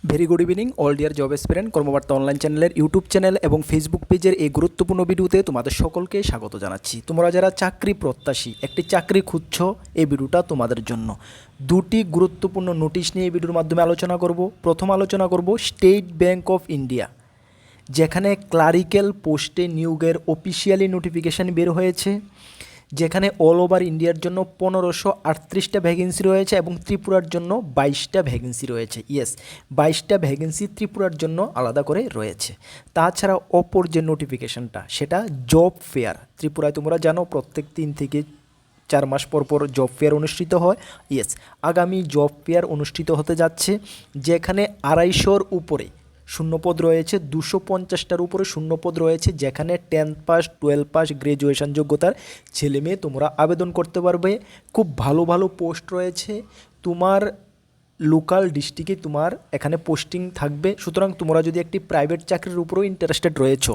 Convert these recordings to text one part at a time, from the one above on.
Very good evening all dear job aspirant Karmabarta online চ্যানেলের YouTube channel এবং Facebook পেজের এই গুরুত্বপূর্ণ ভিডিওতে তোমাদের সকলকে স্বাগত জানাচ্ছি। তোমরা যারা চাকরি প্রত্যাশী, একটি চাকরি খুঁজছো, এই ভিডিওটা তোমাদের জন্য। দুটি গুরুত্বপূর্ণ নোটিশ নিয়ে এই ভিডিওর মাধ্যমে আলোচনা করব। প্রথম আলোচনা করব স্টেট ব্যাংক অফ ইন্ডিয়া, যেখানে ক্লারিক্যাল পোস্টে নিয়োগের অফিসিয়ালি নোটিফিকেশান বের হয়েছে, যেখানে অল ওভার ইন্ডিয়ার জন্য 1538টা ভ্যাকেন্সি রয়েছে এবং ত্রিপুরার জন্য 22টা ভ্যাকেন্সি রয়েছে। ইয়েস, 22টা ভ্যাকেন্সি ত্রিপুরার জন্য আলাদা করে রয়েছে। তাছাড়া অপর যে নোটিফিকেশানটা, সেটা জব ফেয়ার। ত্রিপুরায় তোমরা জানো প্রত্যেক 3 থেকে 4 মাস পর পর জব ফেয়ার অনুষ্ঠিত হয়। ইয়েস, আগামী জব ফেয়ার অনুষ্ঠিত হতে যাচ্ছে, যেখানে 250-র উপরে শূন্যপদ রয়েছে, 250টার উপরে শূন্যপদ রয়েছে, যেখানে 10th পাস 12 পাস গ্র্যাজুয়েশন যোগ্যতার ছেলে মেয়ে তোমরা আবেদন করতে পারবে। খুব ভালো ভালো পোস্ট রয়েছে, তোমার লোকাল ডিস্ট্রিক্টে তোমার এখানে পোস্টিং থাকবে। সুতরাং তোমরা যদি একটি প্রাইভেট চাকরির উপরেও ইন্টারেস্টেড রয়েছো,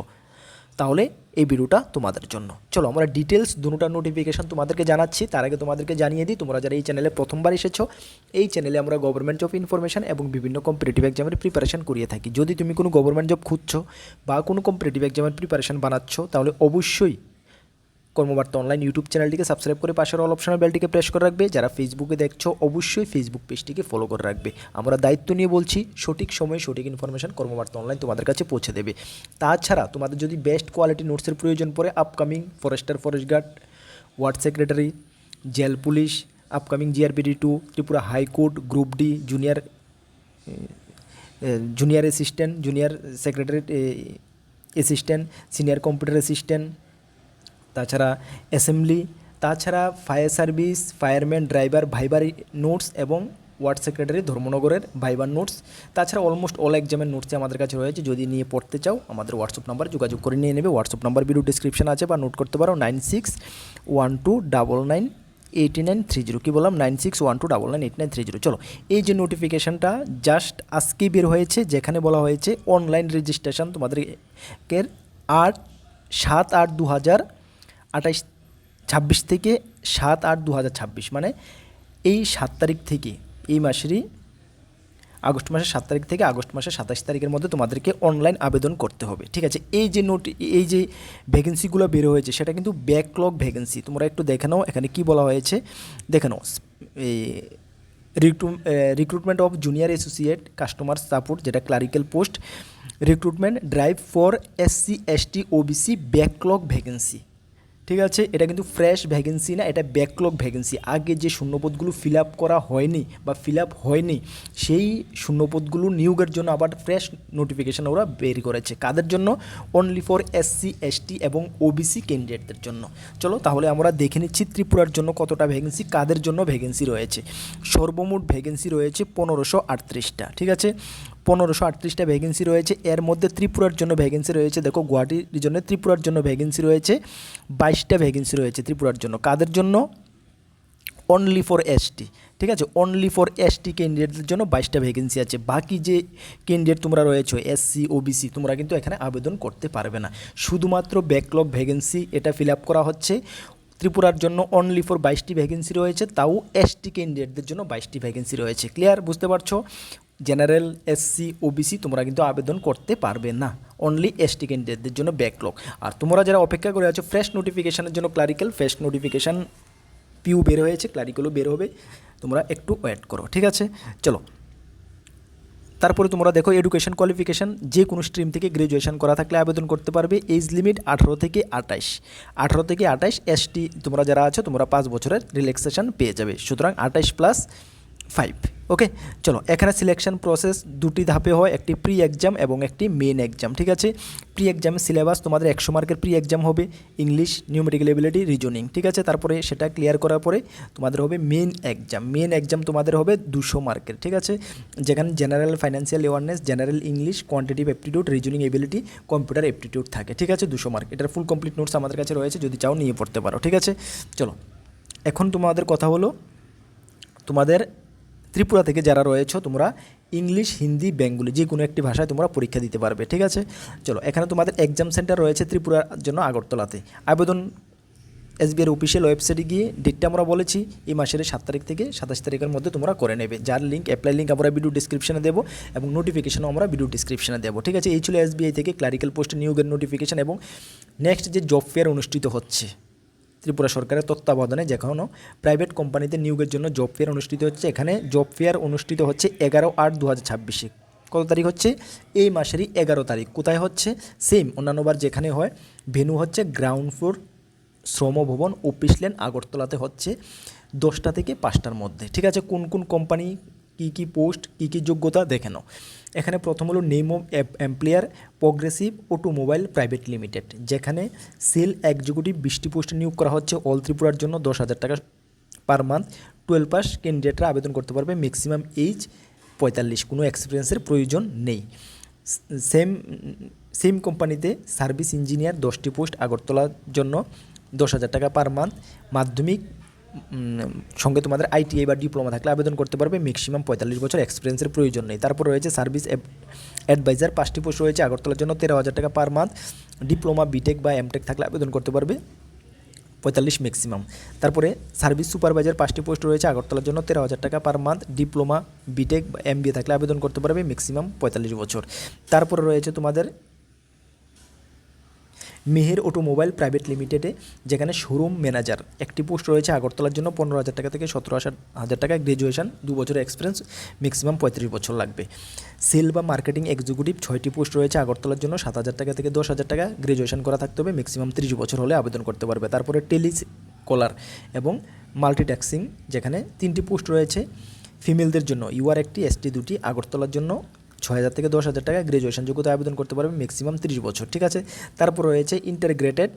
তাহলে এই ভিডিওটা তোমাদের জন্য। চলো আমরা ডিটেলস দুটোটা নোটিফিকেশান তোমাদেরকে জানাচ্ছি। তার আগে তোমাদেরকে জানিয়ে দিই, তোমরা যারা এই চ্যানেলে প্রথমবার এসেছো, এই চ্যানেলে আমরা গভর্নমেন্ট জব ইনফরমেশন এবং বিভিন্ন কম্পিটিটিভ এক্সামের প্রিপারেশন করিয়ে থাকি। যদি তুমি কোনো গভর্নমেন্ট জব খুঁজছো বা কোনো কম্পিটিটিভ এক্সামের প্রিপারেশন বানাচ্ছ, তাহলে অবশ্যই কর্মবার্তা অনলাইন ইউটিউব চ্যানেলটিকে সাবস্ক্রাইব করে পাশের অল অপশনাল বেলটিকে প্রেস করে রাখবে। যারা ফেসবুকে দেখছো, অবশ্যই ফেসবুক পেজটিকে ফলো করে রাখবে। আমরা দায়িত্ব নিয়ে বলছি, সঠিক সময়ে সঠিক ইনফরমেশন কর্মবার্তা অনলাইন তোমাদের কাছে পৌঁছে দেবে। তাছাড়া তোমাদের যদি বেস্ট কোয়ালিটি নোটসের প্রয়োজন পড়ে, upcoming Forster, forest guard, word secretary, jail police, upcoming জিআরপিডি 2, Tripura high court, group D, junior assistant, junior secretary assistant, senior computer assistant, তাছাড়া অ্যাসেম্বলি, তাছাড়া ফায়ার সার্ভিস, ফায়ারম্যান, ড্রাইভার, ভাইবার নোটস এবং ওয়ার্ড সেক্রেটারি ধর্মনগরের ভাইবার নোটস, তাছাড়া almost all এক্সামের নোটসে আমাদের কাছে রয়েছে। যদি নিয়ে পড়তে চাও, আমাদের হোয়াটসঅ্যাপ নাম্বার যোগাযোগ করে নিয়ে নেবে। হোয়াটসঅ্যাপ নাম্বার ভিডিও ডিসক্রিপশন আছে, বা নোট করতে পারো 9612998930। কী বললাম? 9612998930। চলো, এই যে নোটিফিকেশানটা জাস্ট আজকেই বের হয়েছে, যেখানে বলা হয়েছে অনলাইন রেজিস্ট্রেশন তোমাদেরকে 7/8/2026 থেকে 7/8/2026, মানে এই 7 তারিখ থেকে, এই মাসেরই আগস্ট মাসের 7 তারিখ থেকে আগস্ট মাসের 27 তারিখের মধ্যে তোমাদেরকে অনলাইন আবেদন করতে হবে। ঠিক আছে, এই যে ভ্যাকেন্সিগুলো বের হয়েছে, সেটা কিন্তু ব্যাকলগ ভ্যাকেন্সি। তোমরা একটু দেখে নাও, এখানে কি বলা হয়েছে দেখে নাও। Recruitment of junior associate customer support, যেটা clerical post, recruitment drive for SC ST OBC backlog vacancy. ঠিক আছে, এটা কিন্তু ফ্রেশ ভ্যাকেন্সি না, এটা ব্যাকলগ ভ্যাকেন্সি। আগে যে শূন্যপদগুলো ফিল আপ করা হয়নি বা ফিল আপ হয়নি, সেই শূন্যপদগুলো নিয়োগের জন্য আবার ফ্রেশ নোটিফিকেশান ওরা বের করেছে। কাদের জন্য? অনলি ফর SC ST এবং OBC ক্যান্ডিডেটদের জন্য। চলো তাহলে আমরা দেখে নিচ্ছি ত্রিপুরার জন্য কতটা ভ্যাকেন্সি, কাদের জন্য ভ্যাকেন্সি রয়েছে। সর্বমোট ভ্যাকেন্সি রয়েছে 1538টা। ঠিক আছে, 1538টা ভ্যাকেন্সি রয়েছে। এর মধ্যে ত্রিপুরার জন্য ভ্যাকেন্সি রয়েছে, দেখো গুয়াহাটি রিজনে ত্রিপুরার জন্য ভ্যাকেন্সি রয়েছে 22টা ভ্যাকেন্সি রয়েছে ত্রিপুরার জন্য। কাদের জন্য? Only for ST। ঠিক আছে, অনলি ফর ST ক্যান্ডিডেটদের জন্য 22টা ভ্যাকেন্সি আছে। বাকি যে ক্যান্ডিডেট তোমরা রয়েছে SC OBC, তোমরা কিন্তু এখানে আবেদন করতে পারবে না। শুধুমাত্র ব্যাকলগ ভ্যাকেন্সি এটা ফিল আপ করা হচ্ছে। ত্রিপুরার জন্য অনলি ফর 22টি ভ্যাকেন্সি রয়েছে, তাও ST ক্যান্ডিডেটদের জন্য 22টি ভ্যাকেন্সি রয়েছে। ক্লিয়ার? বুঝতে পারছো? জেনারেল, SC OBC তোমরা কিন্তু আবেদন করতে পারবে না, অনলি ST ক্যান্ডিডেটদের জন্য ব্যাকলগ। আর তোমরা যারা অপেক্ষা করে আছো ফ্রেশ নোটিফিকেশানের জন্য, ক্লারিক্যাল ফ্রেশ নোটিফিকেশান পিউ বের হয়েছে, ক্লারিক্যালও বের হবে, তোমরা একটু ওয়েট করো। ঠিক আছে, চলো তারপরে তোমরা দেখো এডুকেশন কোয়ালিফিকেশান, যে কোনো স্ট্রিম থেকে গ্র্যাজুয়েশন করা থাকলে আবেদন করতে পারবে। এজ লিমিট 18 থেকে 28 ST তোমরা যারা আছো, তোমরা 5 বছরের রিল্যাক্সেশন পেয়ে যাবে। সুতরাং 28+5। ওকে, চলো এখানে সিলেকশন প্রসেস দুটি ধাপে হয়, একটি প্রি এক্সাম এবং একটি মেন এক্সাম। ঠিক আছে, প্রি এক্সামের সিলেবাস তোমাদের 100 মার্কের প্রি এক্সাম হবে, ইংলিশ, নিউমেরিক্যাল এবিলিটি, রিজনিং। ঠিক আছে, তারপরে সেটা ক্লিয়ার করার পরে তোমাদের হবে মেন এক্সাম। মেন এক্সাম তোমাদের হবে 200 মার্কের। ঠিক আছে, যেখানে general financial awareness, general English, quantitative aptitude, reasoning ability, computer aptitude থাকে। ঠিক আছে, 200 মার্ক। এটার ফুল কমপ্লিট নোটস আমাদের কাছে রয়েছে, যদি চাও নিয়ে পড়তে পারো। ঠিক আছে, চলো এখন তোমাদের কথা হলো, তোমাদের ত্রিপুরা থেকে যারা রয়েছে, তোমরা ইংলিশ, হিন্দি, বেঙ্গলি যে কোনো একটি ভাষায় তোমরা পরীক্ষা দিতে পারবে। ঠিক আছে, চলো এখানে তোমাদের এক্সাম সেন্টার রয়েছে ত্রিপুরার জন্য আগরতলাতে। আবেদন এসবিআই অফিসিয়াল ওয়েবসাইটে গিয়ে ডেটটা আমরা বলেছি এই মাসের 7 তারিখ থেকে 27 তারিখের মধ্যে তোমরা করে নেবে, যার লিঙ্ক অ্যাপ্লাই লিঙ্ক আমরা ভিডিও ডিসক্রিপশনে দেবো এবং নোটিফিকেশনও আমরা ভিডিও ডিসক্রিপশনে দেবো। ঠিক আছে, এই ছিল এসবিআই থেকে ক্লারিক্যাল পোস্টে নিয়োগের নোটিফিকেশন। এবং নেক্সট যে জব ফেয়ার অনুষ্ঠিত হচ্ছে ত্রিপুরা সরকারের তত্ত্বাবধানে, যেখানে প্রাইভেট কোম্পানিতে নিয়োগের জন্য জব ফেয়ার অনুষ্ঠিত হচ্ছে, এখানে জব ফেয়ার অনুষ্ঠিত হচ্ছে 11/8/2026। কত তারিখ হচ্ছে? এই মাসেরই 11 তারিখ। কোথায় হচ্ছে? সেম অন্যান্যবার যেখানে হয়, ভেন্যু হচ্ছে গ্রাউন্ড ফ্লোর শ্রমভবন অফিস লেন আগরতলাতে, হচ্ছে 10টা থেকে 5টার মধ্যে। ঠিক আছে, কোন কোন কোম্পানি, কী পোস্ট, কী যোগ্যতা দেখে নাও। এখানে প্রথম হলো name of employer progressive automobile private limited, যেখানে সেল এক্সিকিউটিভ 20টি পোস্টে নিয়োগ করা হচ্ছে। অল ত্রিপুরার জন্য 10,000 টাকা পার মান্থ। 12 পাস ক্যান্ডিডেটরা আবেদন করতে পারবে। ম্যাক্সিমাম এজ 45, কোনো এক্সপিরিয়েন্সের প্রয়োজন নেই। সেম কোম্পানিতে সার্ভিস ইঞ্জিনিয়ার 10টি পোস্ট আগরতলার জন্য 10,000 টাকা পার মান্থ। মাধ্যমিক সঙ্গে তোমাদের আইটিআই বা ডিপ্লোমা থাকলে আবেদন করতে পারবে। ম্যাক্সিমাম 45 বছর এক্সপিরিয়েন্সের প্রয়োজন নেই। তারপর রয়েছে সার্ভিস অ্যাডভাইজার 5টি পোস্ট রয়েছে আগরতলার জন্য 13,000 টাকা পার মান্থ। ডিপ্লোমা বিটেক বা এমটেক থাকলে আবেদন করতে পারবে 45 ম্যাক্সিমাম। তারপরে সার্ভিস সুপারভাইজার 5টি পোস্ট রয়েছে আগরতলার জন্য 13,000 টাকা পার মান্থ। ডিপ্লোমা বিটেক বা এমবিএ থাকলে আবেদন করতে পারবে ম্যাক্সিমাম 45 বছর। তারপরে রয়েছে তোমাদের মেহের অটোমোবাইল প্রাইভেট লিমিটেডে, যেখানে শোরুম ম্যানেজার 1টি পোস্ট রয়েছে আগরতলার জন্য 15,000 টাকা থেকে 17,000 টাকা। গ্র্যাজুয়েশন 2 বছরের এক্সপিরিয়েন্স, ম্যাক্সিমাম 35 বছর লাগবে। সেল বা মার্কেটিং এক্সিকিউটিভ 6টি পোস্ট রয়েছে আগরতলার জন্য 7,000 টাকা থেকে 10,000 টাকা। গ্র্যাজুয়েশন করা থাকতে হবে, ম্যাক্সিমাম 30 বছর হলে আবেদন করতে পারবে। তারপরে টেলিকলার এবং মাল্টিট্যাক্সিং, যেখানে 3টি পোস্ট রয়েছে ফিমেলদের জন্য। ইউআর 1টি, এসটি 2টি। আগরতলার জন্য 6,000 থেকে 10,000 টাকা। গ্র্যাজুয়েশন যোগ্যতা আবেদন করতে পারবে, ম্যাক্সিমাম 30 বছর। ঠিক আছে, তারপর রয়েছে ইন্টারগ্রেটেড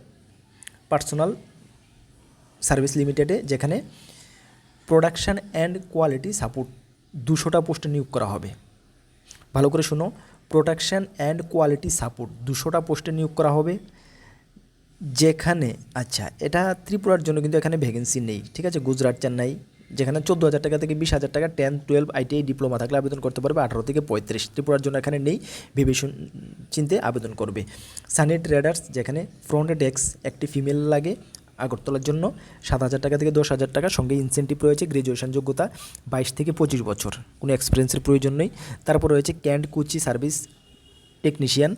পার্সোনাল সার্ভিস লিমিটেডে, যেখানে প্রোডাকশান অ্যান্ড কোয়ালিটি সাপোর্ট 200টা পোস্টে নিয়োগ করা হবে। ভালো করে শুনো, প্রোডাকশান অ্যান্ড কোয়ালিটি সাপোর্ট 200টা পোস্টে নিয়োগ করা হবে, যেখানে আচ্ছা এটা ত্রিপুরার জন্য কিন্তু এখানে ভ্যাকেন্সি নেই। ঠিক আছে, গুজরাট, চেন্নাই, যেখানে 14,000 টাকা থেকে 20,000 টাকা। 10, 12 আইটিআই ডিপ্লোমা থাকলে আবেদন করতে পারবে 18 থেকে 35। ত্রিপুরার জন্য এখানে নেই, ভেবে চিন্তে আবেদন করবে। সানি ট্রেডার্স, যেখানে ফ্রন্ট ডেস্ক 1টি ফিমেল লাগে আগরতলার জন্য 7,000 টাকা থেকে 10,000 টাকা। সঙ্গে ইনসেন্টিভ রয়েছে। গ্র্যাজুয়েশন যোগ্যতা 22 থেকে 25 বছর, কোনো এক্সপিরিয়েন্সের প্রয়োজন নেই। তারপর রয়েছে ক্যান্ড কুচি সার্ভিস টেকনিশিয়ান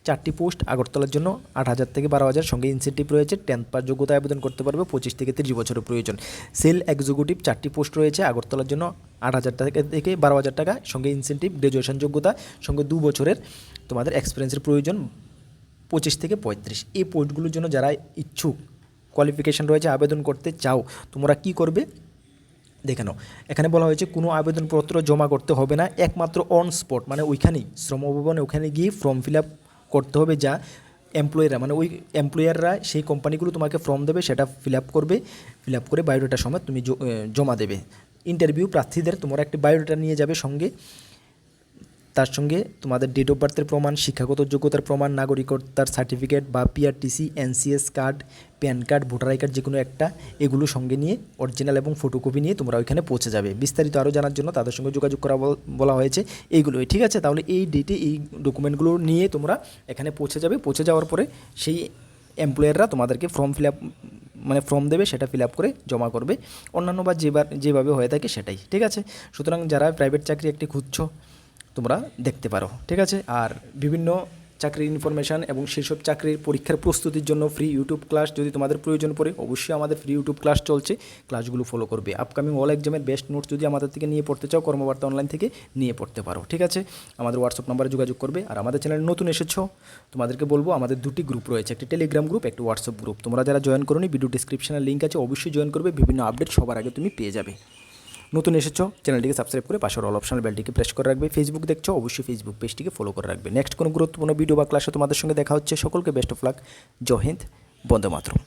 4টি পোস্ট আগরতলার জন্য 8,000 থেকে 12,000। সঙ্গে ইনসেন্টিভ রয়েছে। 10th পাস যোগ্যতা আবেদন করতে পারবে, 25 থেকে 30 বছরের প্রয়োজন। সেল এক্সিকিউটিভ 4টি পোস্ট রয়েছে আগরতলার জন্য 8,000 টাকা থেকে 12,000 টাকা। সঙ্গে ইনসেন্টিভ, গ্র্যাজুয়েশন যোগ্যতা, সঙ্গে 2 বছরের তোমাদের এক্সপিরিয়েন্সের প্রয়োজন, 25 থেকে 35। এই পোস্টগুলোর জন্য যারা ইচ্ছুক, কোয়ালিফিকেশান রয়েছে, আবেদন করতে চাও, তোমরা কি করবে দেখে নাও। এখানে বলা হয়েছে কোনো আবেদনপত্র জমা করতে হবে না, একমাত্র অন স্পট, মানে ওইখানেই শ্রমভবনে ওখানে গিয়ে ফর্ম ফিল আপ করতে হবে। যা এমপ্লয়াররা, মানে ওই এমপ্লয়াররা সেই কোম্পানিগুলো তোমাকে ফর্ম দেবে, সেটা ফিল আপ করবে। ফিল আপ করে বায়োডাটা সময় তুমি জমা দেবে। ইন্টারভিউ প্রার্থীদের তোমরা একটি বায়োডাটা নিয়ে যাবে সঙ্গে, তার সঙ্গে তোমাদের ডেট অফ বার্থের প্রমাণ, শিক্ষাগত যোগ্যতার প্রমাণ, নাগরিকতার সার্টিফিকেট বা PRTC, NCS card, pan card, voter I card, যে কোনো একটা, এগুলো সঙ্গে নিয়ে অরিজিনাল এবং ফটোকপি নিয়ে তোমরা ওইখানে পৌঁছে যাবে। বিস্তারিত আরও জানার জন্য তাদের সঙ্গে যোগাযোগ করা বলা হয়েছে এইগুলোই। ঠিক আছে, তাহলে এই ডেটে এই ডকুমেন্টগুলো নিয়ে তোমরা এখানে পৌঁছে যাবে। পৌঁছে যাওয়ার পরে সেই এমপ্লয়াররা তোমাদেরকে ফর্ম ফিল আপ, মানে ফর্ম দেবে, সেটা ফিল আপ করে জমা করবে। অন্যান্য বা যেভাবে হয়ে থাকে সেটাই। ঠিক আছে, সুতরাং যারা প্রাইভেট চাকরি একটি খুঁজছো তোমরা দেখতে পারো। ঠিক আছে, আর বিভিন্ন চাকরির ইনফরমেশান এবং সেসব চাকরির পরীক্ষার প্রস্তুতির জন্য ফ্রি ইউটিউব ক্লাস যদি তোমাদের প্রয়োজন পড়ে, অবশ্যই আমাদের ফ্রি ইউটিউব ক্লাস চলছে, ক্লাসগুলো ফলো করবে। আপকামিং অল এক্সামের বেস্ট নোটস যদি আমাদের থেকে নিয়ে পড়তে চাও, কর্মবার্তা অনলাইন থেকে নিয়ে পড়তে পারো। ঠিক আছে, আমাদের হোয়াটসঅ্যাপ নাম্বারে যোগাযোগ করবে। আর আমাদের চ্যানেলে নতুন এসেছো, তোমাদেরকে বলবো আমাদের 2টি গ্রুপ রয়েছে, একটি টেলিগ্রাম গ্রুপ, একটি হোয়াটসঅ্যাপ গ্রুপ। তোমরা যারা জয়েন করোনি, ভিডিও ডিসক্রিপশনে লিঙ্ক আছে, অবশ্যই জয়েন করবে। বিভিন্ন আপডেট সবার আগে তুমি পেয়ে যাবে। নতুন এসেছো, চ্যানেলটিকে সাবস্ক্রাইব করে পাশের অল অপশনাল বেলটিকে প্রেস করে রাখবে। ফেসবুক দেখছো, অবশ্যই ফেসবুক পেজটিকে ফলো করে রাখবে। নেক্সট কোনো গুরুত্বপূর্ণ ভিডিও বা ক্লাসে তোমাদের সঙ্গে দেখা হচ্ছে। সকলকে বেস্ট অফ লাক। জয় হিন্দ, বন্দে মাতরম।